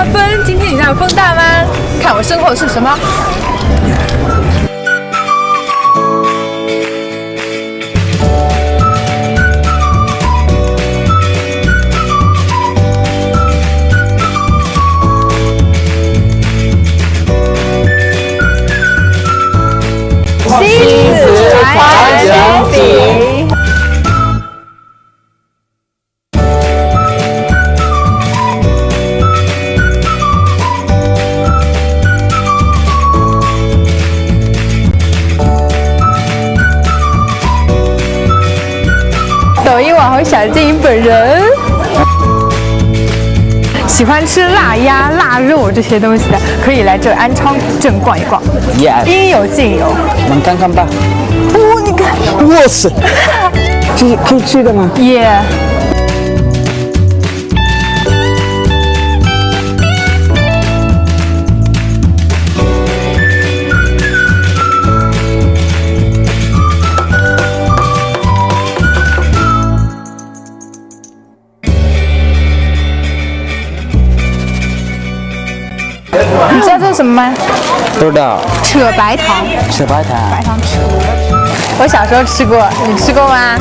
大风，今天你让风大吗？看我身后是什么？西子传人饼。抖音网红小静本人。喜欢吃腊鸭、腊肉这些东西的，可以来这安昌镇逛一逛。Yes， 应有尽有。我们看看吧。哦，你看，哇塞，这是可以吃的吗？耶、你知道这是什么吗？不知道。扯白糖。吃白糖。白糖吃过，我小时候吃过，你吃过吗？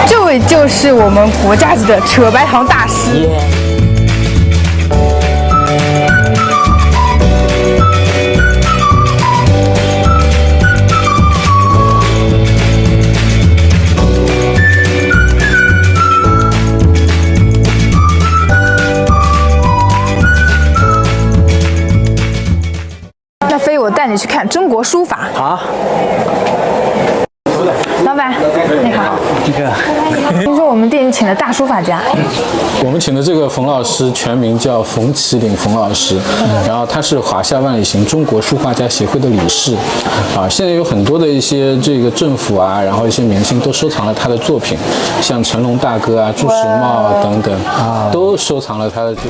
这位就是我们国家级的扯白糖大师。那飞，我带你去看中国书法。好。老板，你好。这个。听说我们店请了大书法家。我们请的这个冯老师全名叫冯麒麟冯老师，然后他是华夏万里行中国书画家协会的理事，现在有很多的一些这个政府啊，然后一些明星都收藏了他的作品，像成龙大哥啊、朱时茂等等，都收藏了他的这个。